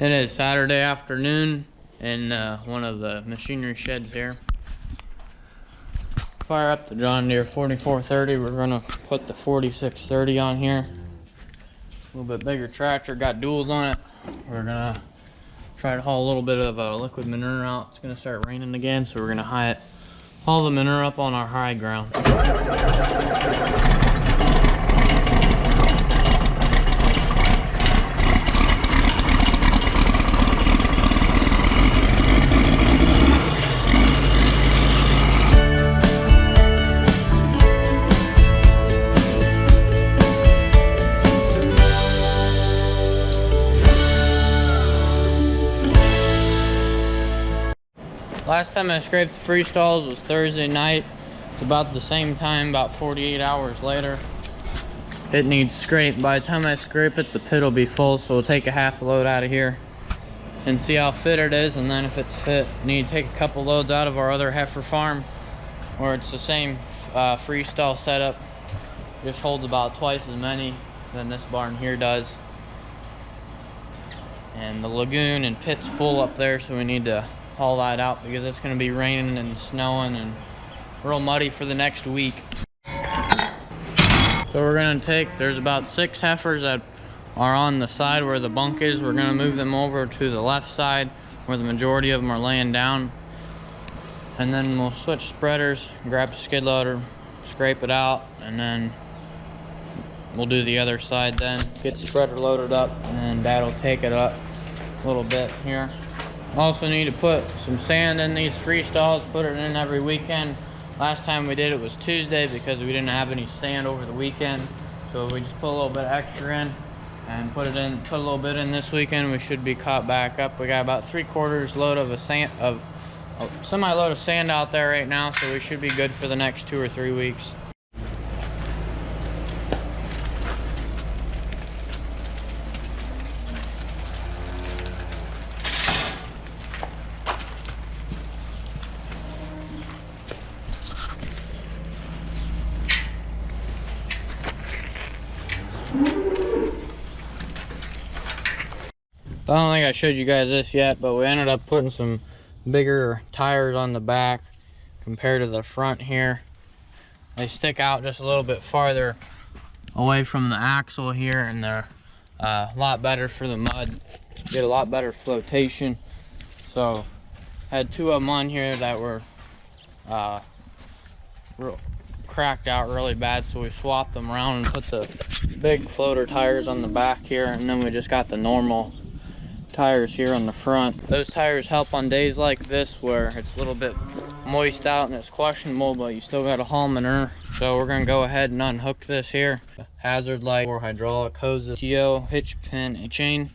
It is Saturday afternoon in one of the machinery sheds here. Fire up the John Deere 4430. We're gonna put the 4630 on here. A little bit bigger tractor, got duals on it. We're gonna try to haul a little bit of liquid manure out. It's gonna start raining again, so we're gonna haul the manure up on our high ground. Last time I scraped the freestalls was Thursday night. It's about the same time, about 48 hours later. It needs scraped. By the time I scrape it, the pit will be full, so we'll take a half load out of here and see how fit it is, and then if it's fit, need to take a couple loads out of our other heifer farm where it's the same freestall setup, just holds about twice as many than this barn here does. And the lagoon and pit's full up there, so we need to haul that out because it's going to be raining and snowing and real muddy for the next week. So we're going to there's about 6 heifers that are on the side where the bunk is. We're going to move them over to the left side where the majority of them are laying down, and then we'll switch spreaders, grab a skid loader, scrape it out, and then we'll do the other side then. Get the spreader loaded up, and Dad'll take it up a little bit here. Also need to put some sand in these freestalls, put it in every weekend. Last time we did it was Tuesday because we didn't have any sand over the weekend. So we just put a little bit extra in and put a little bit in this weekend. We should be caught back up. We got about 3/4 load of a semi-load of sand out there right now, so we should be good for the next 2 or 3 weeks. I don't think I showed you guys this yet, but we ended up putting some bigger tires on the back compared to the front here. They stick out just a little bit farther away from the axle here, and they're a lot better for the mud. Get a lot better flotation. So had 2 of them on here that were cracked out really bad, so we swapped them around and put the big floater tires on the back here, and then we just got the normal tires here on the front. Those tires help on days like this where it's a little bit moist out and it's questionable, but you still got to haul manure. So we're going to go ahead and unhook this here. Hazard light, 4 hydraulic hoses, TO, hitch pin, a chain.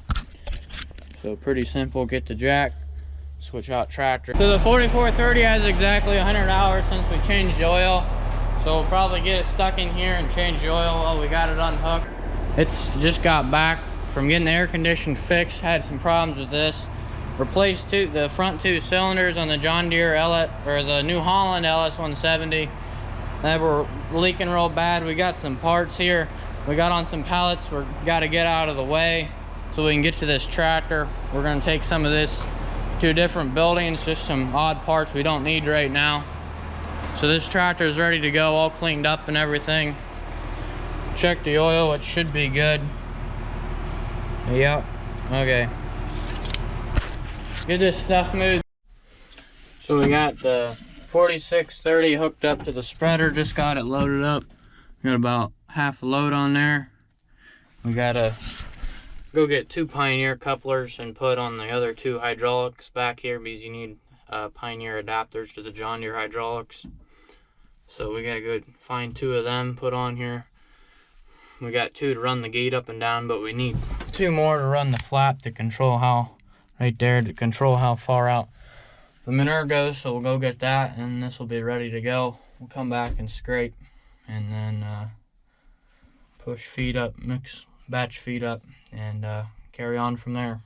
So pretty simple. Get the jack, switch out tractor. So the 4430 has exactly 100 hours since we changed the oil. So we'll probably get it stuck in here and change the oil while we got it unhooked. It's just got back from getting the air condition fixed. Had some problems with this. Replaced the front 2 cylinders on the John Deere the New Holland LS170 that were leaking real bad. We got some parts here. We got on some pallets. We got to get out of the way so we can get to this tractor. We're going to take some of this to different buildings, just some odd parts we don't need right now. So this tractor is ready to go, all cleaned up and everything. Check the oil, it should be good. Yep, okay. Get this stuff moved. So we got the 4630 hooked up to the spreader, just got it loaded up. Got about half a load on there. We gotta go get 2 Pioneer couplers and put on the other 2 hydraulics back here because you need Pioneer adapters to the John Deere hydraulics. So we gotta go find 2 of them, put on here. We got 2 to run the gate up and down, but we need 2 more to run the flap to control how far out the manure goes. So we'll go get that, and this will be ready to go. We'll come back and scrape, and then push feed up, mix batch feed up, and carry on from there.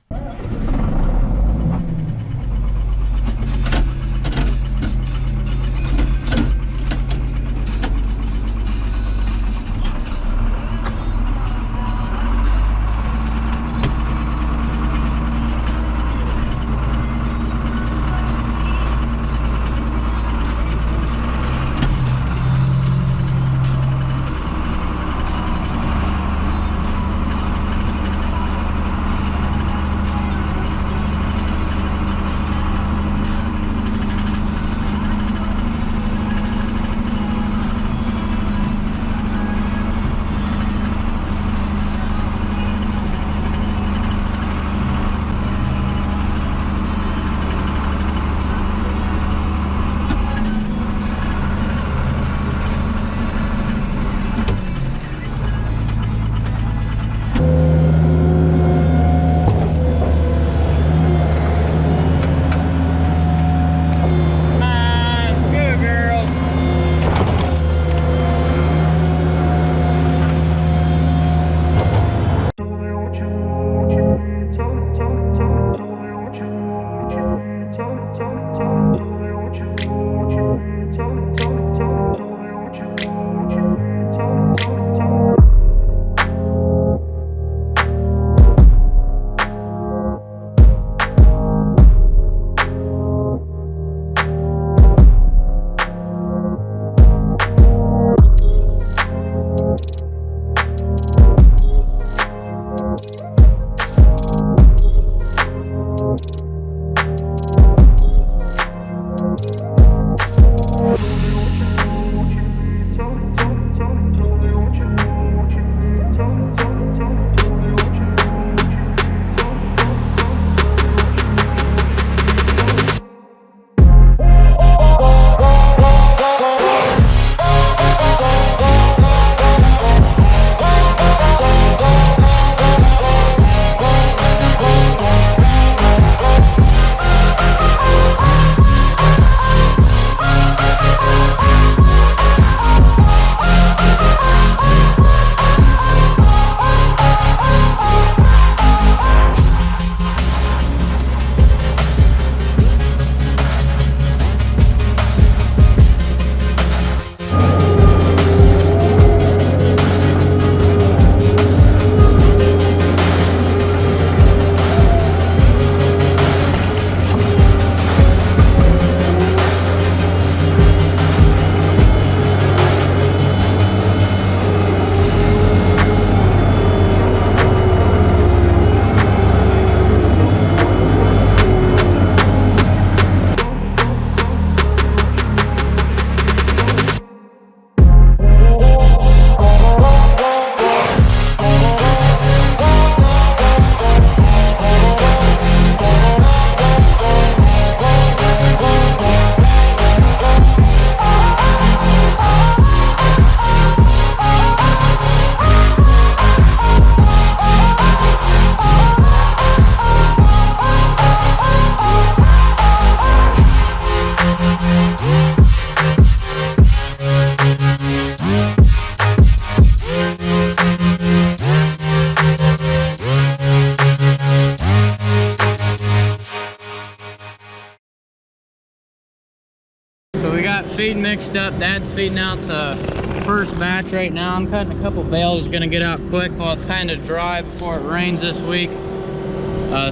So we got feed mixed up. Dad's feeding out the first batch right now. I'm cutting a couple bales, gonna get out quick while it's kind of dry before it rains this week.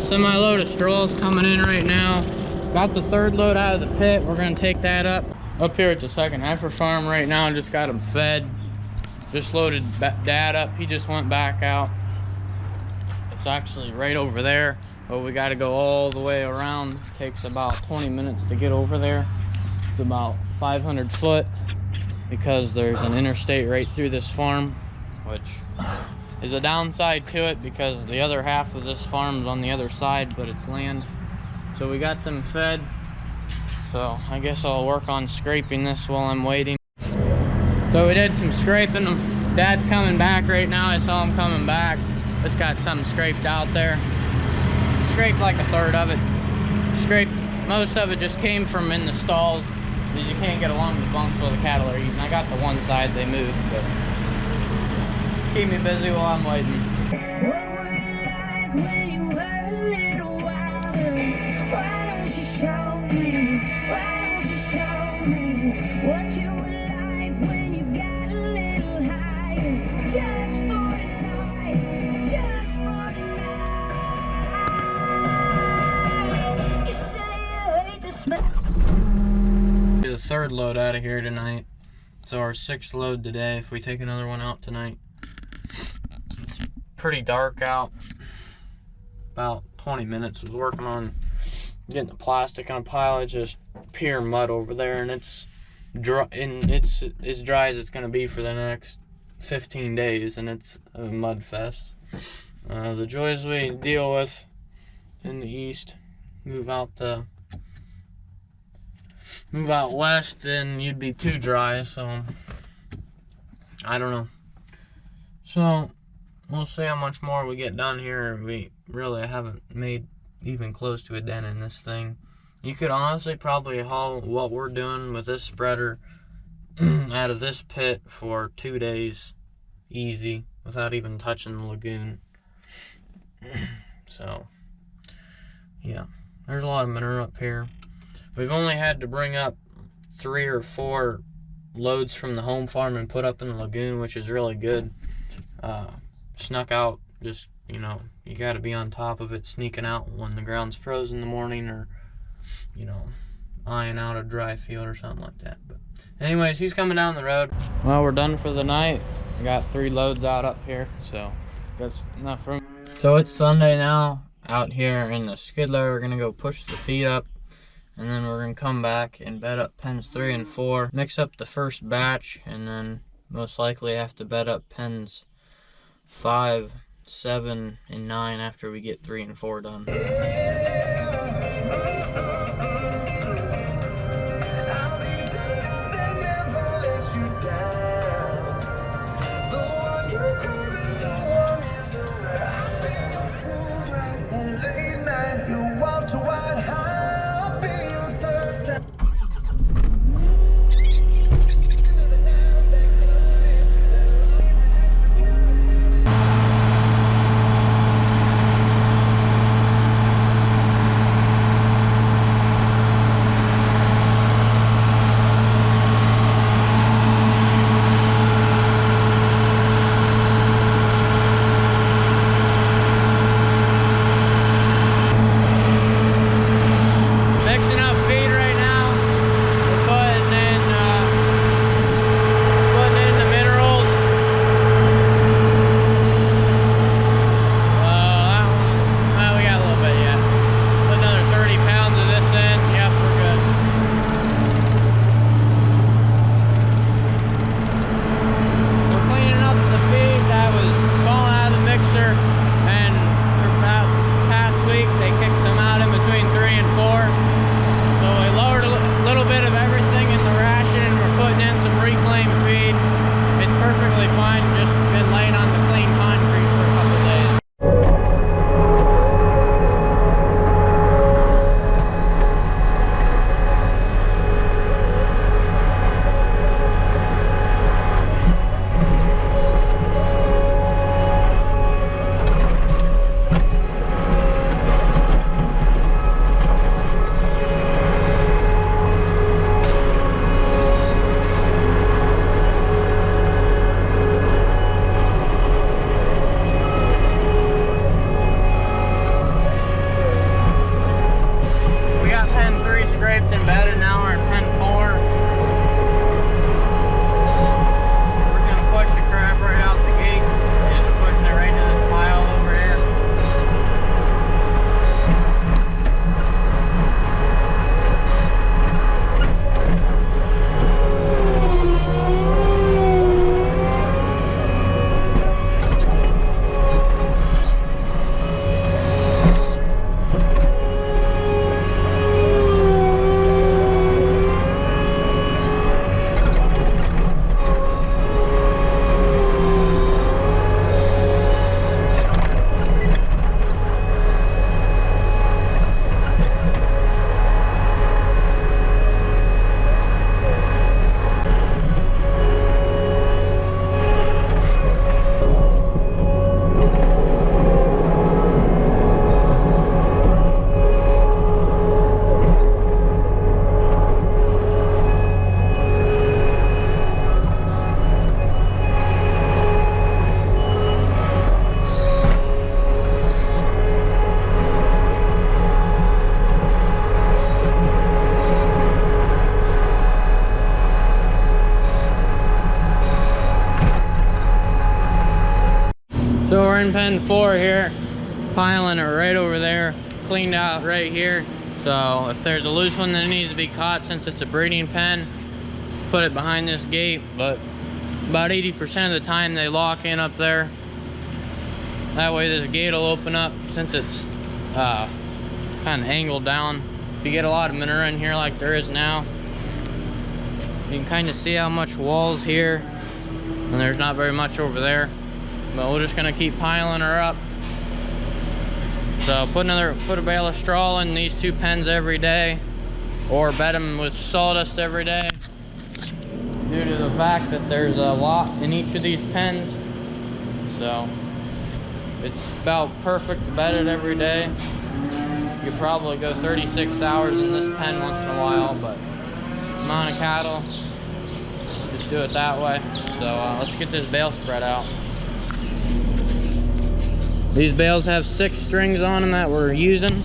Semi-load of straws coming in right now. Got the third load out of the pit. We're gonna take that up here at the second heifer farm right now. Just got them fed. Just loaded Dad up. He just went back out. It's actually right over there, but we got to go all the way around. It takes about 20 minutes to get over there. It's about 500 foot because there's an interstate right through this farm, which is a downside to it because the other half of this farm is on the other side, but it's land. So we got them fed. So I guess I'll work on scraping this while I'm waiting. So we did some scraping. Dad's coming back right now. I saw him coming back. Just got something scraped out there. Scraped like a third of it. Scraped, most of it just came from in the stalls. You can't get along the bunks while the cattle are eating. I got the one side they moved, but keep me busy while I'm waiting. What were you like when you were a little wilder? Why don't you show me? Why don't you show me what you were like when you got a little higher? Just for tonight, just for tonight. You say you hate the smell. The third load out of here tonight. So our 6th load today if we take another one out tonight. It's pretty dark out. About 20 minutes. Was working on getting the plastic on a pile. It's just pure mud over there, and it's dry, and it's as dry as it's going to be for the next 15 days, and it's a mud fest. The joys we deal with in the east, move out west and you'd be too dry, so I don't know. So we'll see how much more we get done here. We really haven't made even close to a dent in this thing. You could honestly probably haul what we're doing with this spreader out of this pit for 2 days easy without even touching the lagoon. So yeah, there's a lot of manure up here. We've only had to bring up 3 or 4 loads from the home farm and put up in the lagoon, which is really good. Snuck out, just, you know, you got to be on top of it, sneaking out when the ground's frozen in the morning, or, you know, eyeing out a dry field or something like that. But anyways, he's coming down the road. Well, we're done for the night. We got 3 loads out up here, so that's enough room. So it's Sunday now. Out here in the skid loader, we're gonna go push the feed up, and then we're gonna come back and bed up pens 3 and 4, mix up the first batch, and then most likely have to bed up pens 5, 7, and 9 after we get 3 and 4 done. scraped and bedded. Now we're in pen 4. We're just gonna push the crap right out the gate. Just pushing it right into this pile over here. So we're in pen 4 here, piling it right over there, cleaned out right here. So if there's a loose one that needs to be caught, since it's a breeding pen, put it behind this gate. But about 80% of the time they lock in up there. That way this gate will open up, since it's kind of angled down. If you get a lot of manure in here like there is now, you can kind of see how much wall's here, and there's not very much over there. But we're just gonna keep piling her up. So put a bale of straw in these 2 pens every day, or bed them with sawdust every day, due to the fact that there's a lot in each of these pens. So it's about perfect to bed it every day. You could probably go 36 hours in this pen once in a while, but amount of cattle, just do it that way. So let's get this bale spread out. These bales have 6 strings on them that we're using.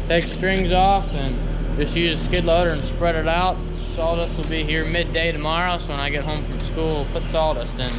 Take strings off and just use a skid loader and spread it out. Sawdust will be here midday tomorrow, so when I get home from school, we'll put sawdust in.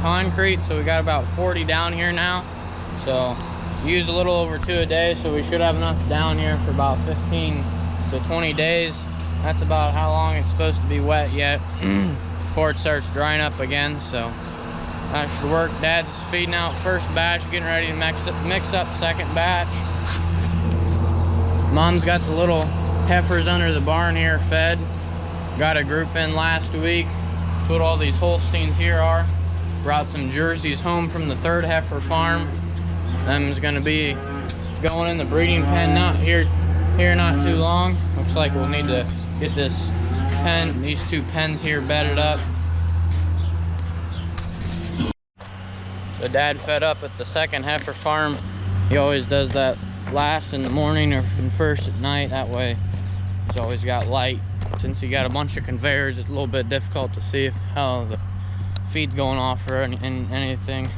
Concrete, so we got about 40 down here now. So use a little over 2 a day, so we should have enough down here for about 15 to 20 days. That's about how long it's supposed to be wet yet before it starts drying up again. So that should work. Dad's feeding out first batch, getting ready to mix up second batch. Mom's got the little heifers under the barn here fed. Got a group in last week. That's what all these Holsteins here are. Brought some jerseys home from the 3rd heifer farm. Them's gonna be going in the breeding pen not here not too long. Looks like we'll need to get these 2 pens here bedded up. So Dad fed up at the 2nd heifer farm. He always does that last in the morning or first at night. That way he's always got light. Since he got a bunch of conveyors, it's a little bit difficult to see how the feed's going off or anything.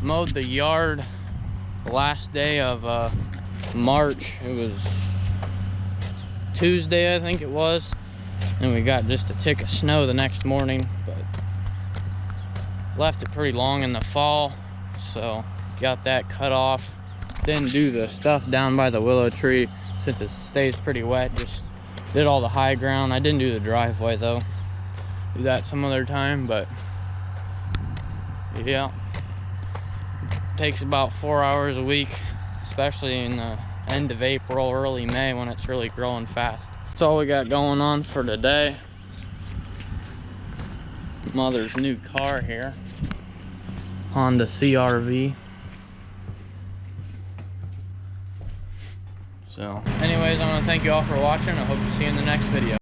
Mowed the yard the last day of March. It was Tuesday, I think it was, and we got just a tick of snow the next morning, but left it pretty long in the fall, so got that cut off. Didn't do the stuff down by the willow tree since it stays pretty wet. Just Did all the high ground. I didn't do the driveway though. Do that some other time, but yeah. Takes about 4 hours a week, especially in the end of April, early May when it's really growing fast. That's all we got going on for today. Mother's new car here, Honda CRV. So anyways, I want to thank you all for watching. I hope to see you in the next video.